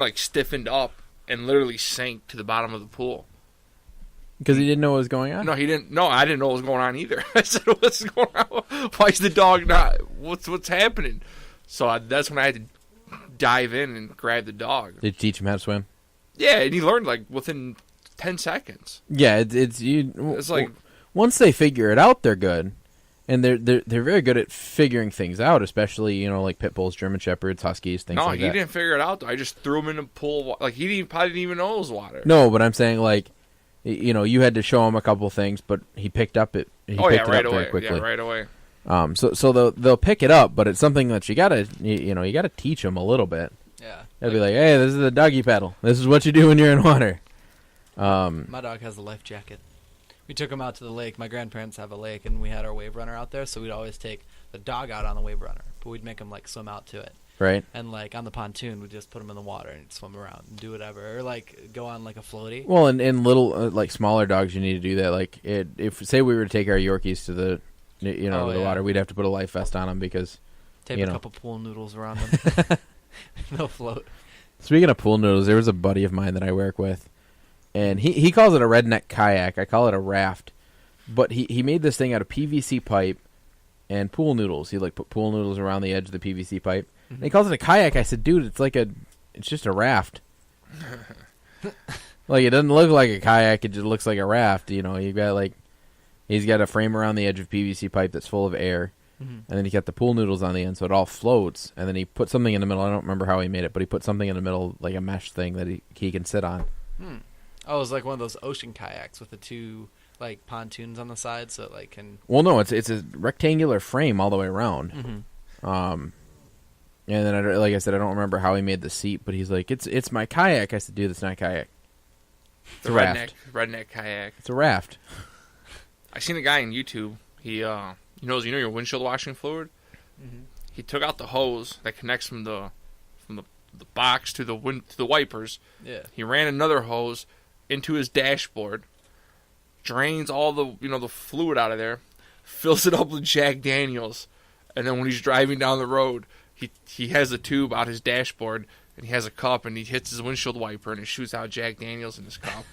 like stiffened up and literally sank to the bottom of the pool. Because he didn't know what was going on? No, he didn't. No, I didn't know what was going on either. I said, "What's going on? Why is the dog not? What's happening?" So that's when I had to dive in and grab the dog. Did you teach him how to swim? Yeah, and he learned like within 10 seconds. Yeah, it's like once they figure it out, they're good, and they're very good at figuring things out, especially like pit bulls, German shepherds, huskies, things like that. No, he didn't figure it out though. I just threw him in the pool. Like probably didn't even know it was water. No, but I'm saying like. You had to show him a couple things, but he picked up it. He picked it right up away. very quickly. Yeah, right away. So they'll pick it up, but it's something that you gotta teach them a little bit. Yeah. They'll be like, hey, this is the doggy paddle. This is what you do when you're in water. My dog has a life jacket. We took him out to the lake. My grandparents have a lake, and we had our wave runner out there, so we'd always take the dog out on the wave runner, but we'd make him like swim out to it. Right. And like on the pontoon, we'd just put him in the water and he'd swim around and do whatever, or like go on like a floaty. Well, in little like smaller dogs, you need to do that. Like if say we were to take our Yorkies to the the water, we'd have to put a life vest on them because tape a couple pool noodles around them. They'll float. Speaking of pool noodles, there was a buddy of mine that I work with, and he calls it a redneck kayak. I call it a raft, but he made this thing out of PVC pipe and pool noodles. He like put pool noodles around the edge of the PVC pipe. And he calls it a kayak. I said, dude, it's just a raft. Like, it doesn't look like a kayak. It just looks like a raft. You got he's got a frame around the edge of PVC pipe that's full of air. And then he got the pool noodles on the end, so it all floats. And then he put something in the middle. I don't remember how he made it, but he put something in the middle, like a mesh thing that he can sit on. Oh, it was like one of those ocean kayaks with the two like pontoons on the side, so it like can. Well, no, it's a rectangular frame all the way around. And then, like I said, I don't remember how he made the seat, but he's like, it's my kayak. I said, dude, it's not a kayak. It's a raft. Redneck kayak. It's a raft. I seen a guy on YouTube. He your windshield washing fluid. He took out the hose that connects from the box to the wipers. Yeah. He ran another hose into his dashboard, drains all the fluid out of there, fills it up with Jack Daniels, and then when he's driving down the road, he has a tube out his dashboard, and he has a cup, and he hits his windshield wiper, and it shoots out Jack Daniels in his cup.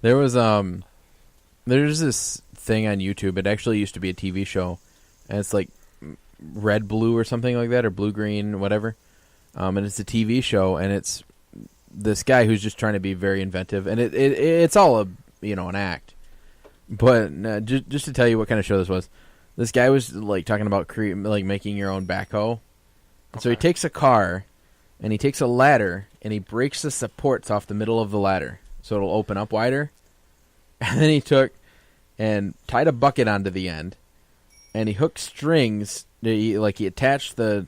There's this thing on YouTube. It actually used to be a TV show, and it's like Red Blue or something like that, or Blue Green, whatever. And it's a TV show, and it's this guy who's just trying to be very inventive, and it's all an act. But just to tell you what kind of show this was. This guy was like talking about making your own backhoe. Okay. So he takes a car, and he takes a ladder, and he breaks the supports off the middle of the ladder, so it'll open up wider. And then he took and tied a bucket onto the end, and he hooked strings. He attached the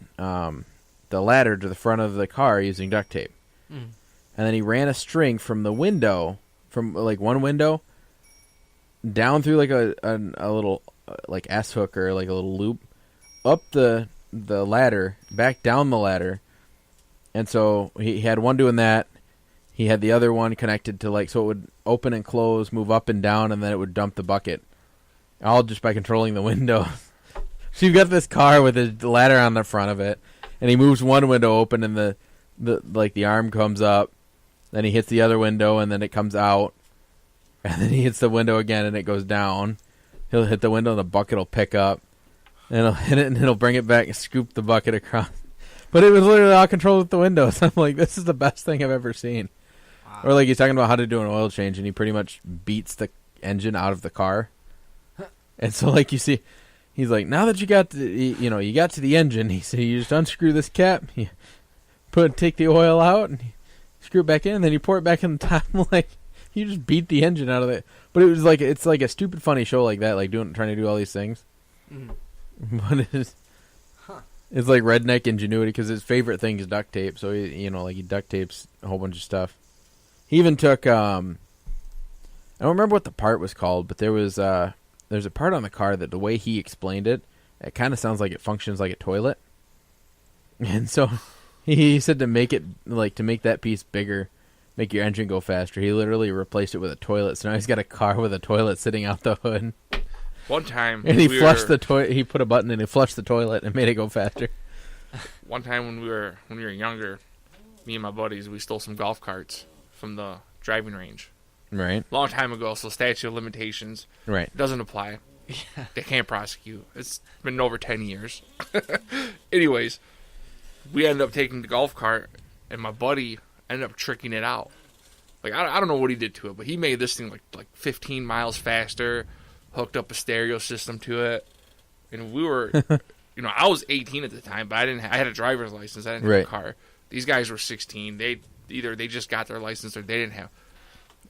ladder to the front of the car using duct tape, and then he ran a string from the window, from like one window, down through like a little. Like S hook or like a little loop up the ladder, back down the ladder, and so he had one doing that. He had the other one connected to so it would open and close, move up and down, and then it would dump the bucket, all just by controlling the window. So you've got this car with a ladder on the front of it, and he moves one window open, and the arm comes up, then he hits the other window, and then it comes out, and then he hits the window again, and it goes down. He'll hit the window and the bucket will pick up. And he'll hit it and he'll bring it back and scoop the bucket across. But it was literally all controlled with the windows. I'm like, this is the best thing I've ever seen. Wow. Or like he's talking about how to do an oil change, and he pretty much beats the engine out of the car. And so like you see, he's like, now that you got you got to the engine, he said, you just unscrew this cap, you take the oil out, and you screw it back in, and then you pour it back in the top. Like, you just beat the engine out of it. But it was like, it's like a stupid funny show like that, like trying to do all these things. But it's like redneck ingenuity, because his favorite thing is duct tape. So he duct tapes a whole bunch of stuff. He even took I don't remember what the part was called, but there's a part on the car that the way he explained it kind of sounds like it functions like a toilet. And so he said to make that piece bigger, make your engine go faster, he literally replaced it with a toilet. So now he's got a car with a toilet sitting out the hood. One time, and he flushed the toilet. He put a button and he flushed the toilet and made it go faster. One time when we were younger, me and my buddies, we stole some golf carts from the driving range. Right. Long time ago, so statute of limitations doesn't apply. Yeah. They can't prosecute. It's been over 10 years. Anyways, we ended up taking the golf cart, and my buddy ended up tricking it out. Like, I don't know what he did to it, but he made this thing like 15 miles faster, hooked up a stereo system to it, and we were, I was 18 at the time, but I had a driver's license. I didn't have a car. These guys were 16. They just got their license or they didn't have.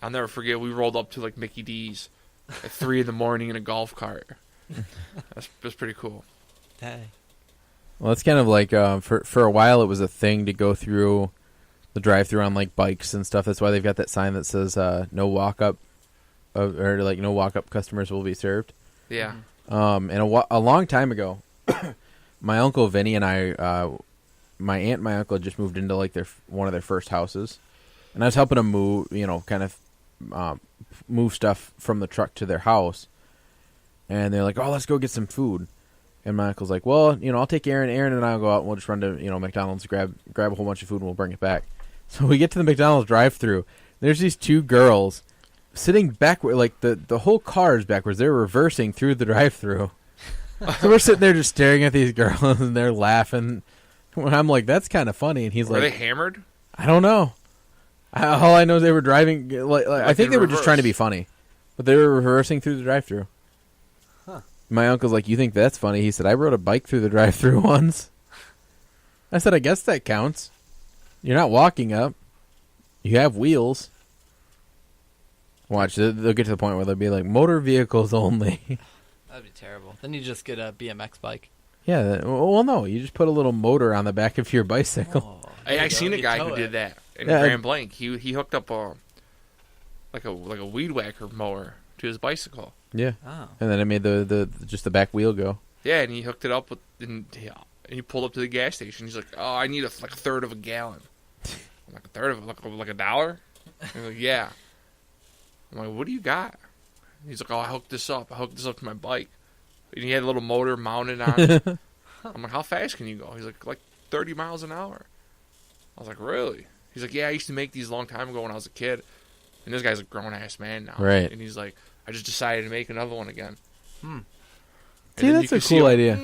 I'll never forget, we rolled up to like Mickey D's at 3 a.m. in a golf cart. That's pretty cool. Hey. Well, it's kind of like for a while it was a thing to go through the drive-through on like bikes and stuff. That's why they've got that sign that says no walk-up or like no walk-up customers will be served. Yeah. And a long time ago, my uncle Vinny and I, my aunt and my uncle had just moved into like one of their first houses, and I was helping them move, kind of move stuff from the truck to their house. And they're like, "Oh, let's go get some food." And my uncle's like, "Well, I'll take Aaron. Aaron and I'll go out and we'll just run to McDonald's, grab a whole bunch of food, and we'll bring it back." So we get to the McDonald's drive-thru. There's these two girls sitting backward, like the whole car is backwards. They're reversing through the drive-thru. So we're sitting there just staring at these girls, and they're laughing. I'm like, "That's kind of funny." And he's Were like, they hammered? "I don't know. All I know is they were driving. Like I think they were just trying to be funny, but they were reversing through the drive-thru." Huh. My uncle's like, "You think that's funny?" He said, "I rode a bike through the drive-thru once." I said, "I guess that counts. You're not walking up. You have wheels." Watch, they'll get to the point where they'll be like, "Motor vehicles only." That'd be terrible. Then you just get a BMX bike. Yeah, well, no, you just put a little motor on the back of your bicycle. Oh, I seen a guy who did that in Grand Blanc. He hooked up a weed whacker mower to his bicycle. Yeah, Oh. and then it made just the back wheel go. Yeah, and he hooked it up and he pulled up to the gas station. He's like, "Oh, I need a third of a gallon." I'm like, "A third of like $1?" He's like, "Yeah." I'm like, "What do you got?" He's like, "Oh, I hooked this up. To my bike." And he had a little motor mounted on it. I'm like, "How fast can you go?" He's like 30 miles an hour. I was like, "Really?" He's like, "Yeah, I used to make these a long time ago when I was a kid." And this guy's a grown-ass man now. Right. And he's like, "I just decided to make another one again." See, that's a cool idea.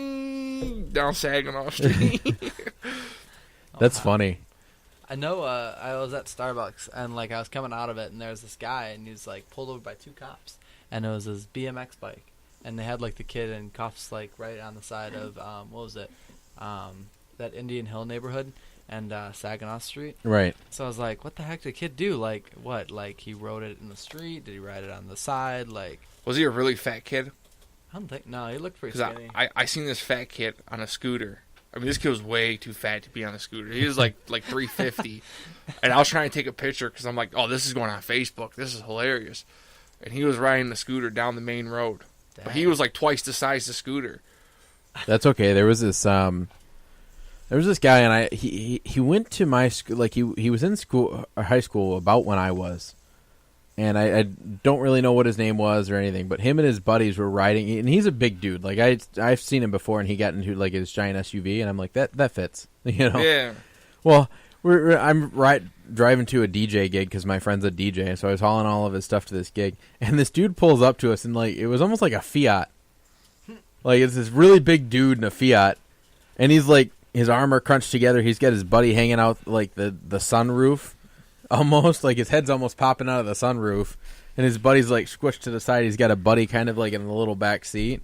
Down Saginaw Street. That's funny. I know I was at Starbucks, and like I was coming out of it, and there was this guy, and he was like pulled over by two cops, and it was his BMX bike, and they had like the kid in cuffs like right on the side of what was it, that Indian Hill neighborhood and Saginaw Street. Right. So I was like, what the heck did the kid do? Like what? Like he rode it in the street? Did he ride it on the side? Like Was he a really fat kid? I don't think. No, he looked pretty Because skinny. I seen this fat kid on a scooter. I mean, this kid was way too fat to be on a scooter. He was like 350. And I was trying to take a picture because I'm like, "Oh, this is going on Facebook. This is hilarious." And he was riding the scooter down the main road. Dang. But he was like twice the size of the scooter. That's okay. There was this guy, and he went to my school. Like he was in school, high school, about when I was, and I don't really know what his name was or anything. But him and his buddies were riding, and he's a big dude. Like I've seen him before, and he got into like his giant SUV, and I'm like, that fits, Yeah. Well, I'm driving to a DJ gig because my friend's a DJ, so I was hauling all of his stuff to this gig, and this dude pulls up to us, and like it was almost like a Fiat. Like it's this really big dude in a Fiat, and he's like his arm are crunched together. He's got his buddy hanging out like the sunroof, almost like his head's almost popping out of the sunroof, and his buddy's like squished to the side. He's got a buddy kind of like in the little back seat.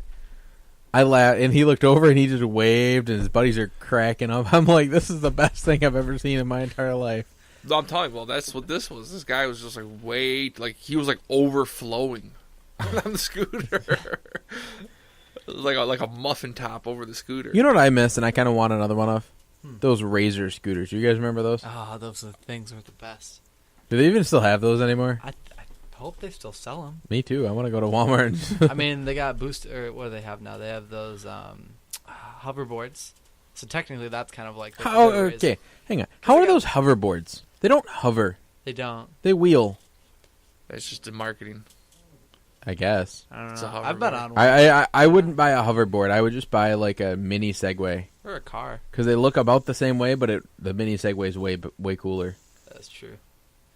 I laughed, and he looked over and he just waved, and his buddies are cracking up. I'm like, this is the best thing I've ever seen in my entire life. No, I'm telling you, well, that's what this was. This guy was just like he was like overflowing on the scooter. It was like a muffin top over the scooter. You know what I miss, and I kind of want another one of? Those Razor scooters. You guys remember those? Oh, those things were the best. Do they even still have those anymore? I hope they still sell them. Me too. I want to go to Walmart. I mean, they got or what do they have now? They have those hoverboards. So technically, that's kind of like okay, hang on. How are those hoverboards? They don't hover. They don't. They wheel. That's just the marketing. I guess. I don't It's a know. hoverboard. I've been on one. I wouldn't buy a hoverboard. I would just buy like a mini Segway. Or a car. Because they look about the same way, but the mini Segway is way cooler. That's true.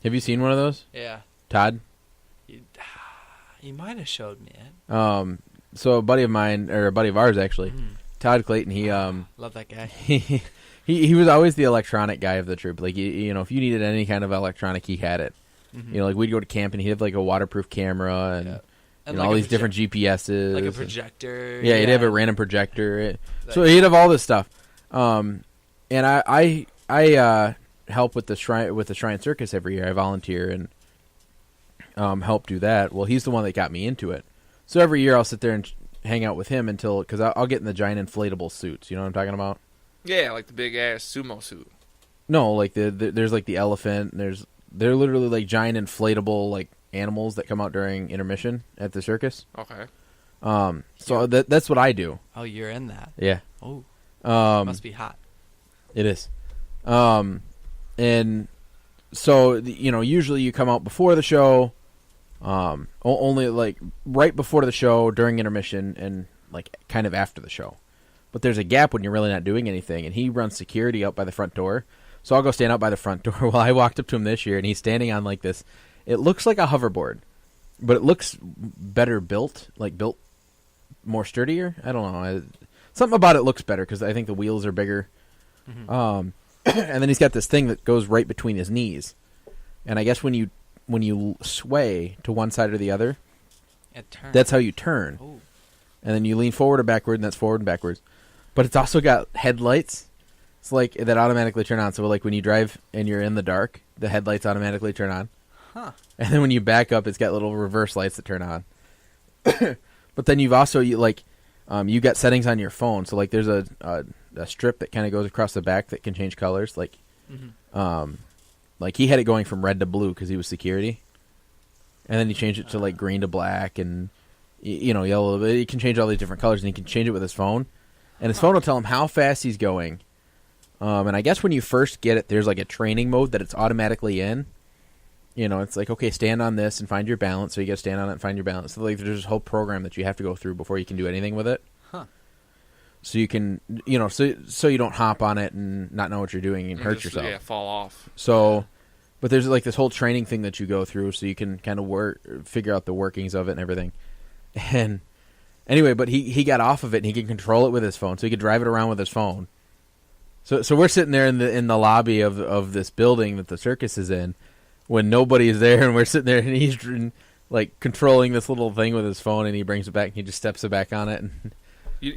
Have you seen one of those? Yeah. Todd? You might have showed me it. So a buddy of mine, or a buddy of ours actually, Todd Clayton, he love that guy. he was always the electronic guy of the troop. Like, you know, if you needed any kind of electronic, he had it. Mm-hmm. You know, like we'd go to camp and he'd have like a waterproof camera and, and you know, all these different GPSs. Like a projector. Yeah, he'd have a random projector. So he'd have all this stuff. And I help with the Shrine Circus every year. I volunteer and help do that. Well, he's the one that got me into it. So every year I'll sit there and hang out with him because I'll get in the giant inflatable suits. You know what I'm talking about? Yeah, like the big ass sumo suit. No, like there's like the elephant. They're literally like giant inflatable like animals that come out during intermission at the circus. Okay. So that's what I do. Oh, you're in that. Yeah. Oh. Must be hot. It is. And so you know, usually you come out before the show. Only like right before the show, during intermission, and like kind of after the show. But there's a gap when you're really not doing anything, and he runs security out by the front door. So I'll go stand out by the front door. Well, I walked up to him this year, and he's standing on like this. It looks like a hoverboard, but it looks better built, like built more sturdier. I don't know. Something about it looks better because I think the wheels are bigger. Mm-hmm. And then he's got this thing that goes right between his knees, and I guess when you sway to one side or the other, that's how you turn. Ooh. And then you lean forward or backward, and that's forward and backwards. But it's also got headlights. It's like that automatically turn on. So like when you drive and you're in the dark, the headlights automatically turn on. Huh. And then when you back up, it's got little reverse lights that turn on. But then you've also you got settings on your phone. So like there's a strip that kind of goes across the back that can change colors. Like, like he had it going from red to blue because he was security, and then he changed it to like green to black and yellow. He can change all these different colors, and he can change it with his phone. And his phone will tell him how fast he's going. And I guess when you first get it, there's like a training mode that it's automatically in. You know, it's like, okay, stand on this and find your balance. So you got to stand on it and find your balance. So like, there's this whole program that you have to go through before you can do anything with it. Huh. So you can, so you don't hop on it and not know what you're doing and hurt yourself. Yeah, fall off. So, but there's like this whole training thing that you go through, so you can kind of figure out the workings of it and everything. And anyway, but he got off of it and he can control it with his phone, so he could drive it around with his phone. So we're sitting there in the lobby of this building that the circus is in, when nobody is there, and we're sitting there and he's like controlling this little thing with his phone, and he brings it back and he just steps it back on it, and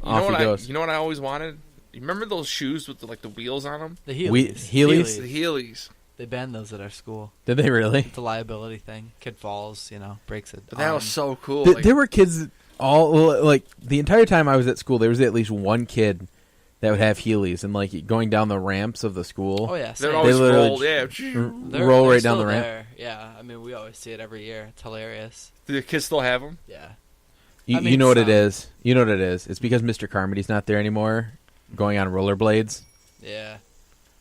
off he goes. You know what I always wanted? You remember those shoes with the wheels on them? The Heelys. Heelys? The Heelys. They banned those at our school. Did they really? It's a liability thing. Kid falls, breaks it. But that was so cool. There were kids all like the entire time I was at school. There was at least one kid that would have Heelys, and like going down the ramps of the school. Oh yeah, they'd always roll. Yeah, roll right down the ramp. There. Yeah, I mean we always see it every year. It's hilarious. Do the kids still have them? Yeah. You know what it is. You know what it is. It's because Mr. Carmody's not there anymore, going on rollerblades. Yeah.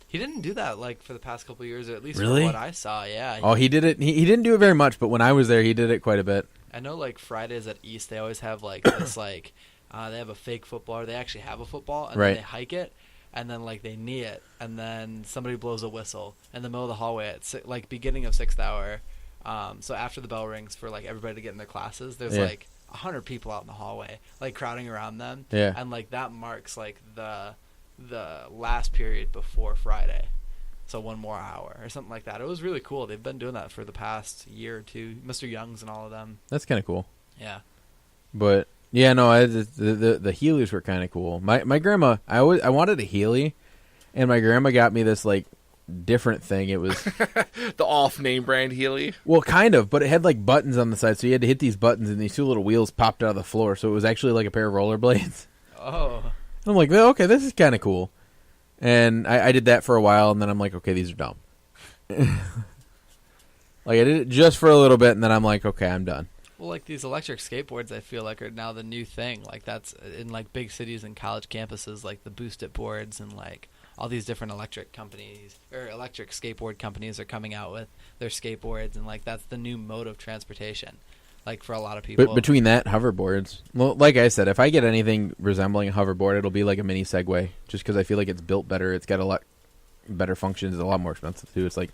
He didn't do that for the past couple of years, or at least really? from what I saw. Yeah. Oh, he did it. He didn't do it very much, but when I was there, he did it quite a bit. I know, Fridays at East, they always have this they have a fake football, or they actually have a football, and then they hike it, and then they knee it, and then somebody blows a whistle in the middle of the hallway at beginning of 6th hour. So after the bell rings for everybody to get in their classes, there's 100 people out in the hallway, crowding around them. Yeah. And that marks the last period before Friday. So 1 more hour or something like that. It was really cool. They've been doing that for the past year or two. Mr. Young's and all of them. That's kind of cool. Yeah. But yeah, no, the Heelys were kind of cool. My grandma, I wanted a Heely, and my grandma got me this different thing. It was the off-name brand Heely. Well, kind of, but it had buttons on the side, so you had to hit these buttons, and these 2 little wheels popped out of the floor. So it was actually a pair of rollerblades. Oh. I'm like, well, okay, this is kind of cool. And I did that for a while, and then I'm like, okay, these are dumb. I did it just for a little bit, and then I'm like, okay, I'm done. Well, these electric skateboards, I feel are now the new thing. That's in big cities and college campuses, the Boost It boards and all these different electric companies or electric skateboard companies are coming out with their skateboards, and that's the new mode of transportation. like for a lot of people. But between that, hoverboards. Well, like I said, if I get anything resembling a hoverboard, it'll be like a mini Segway, just because I feel like it's built better. It's got a lot better functions. It's a lot more expensive too. It's like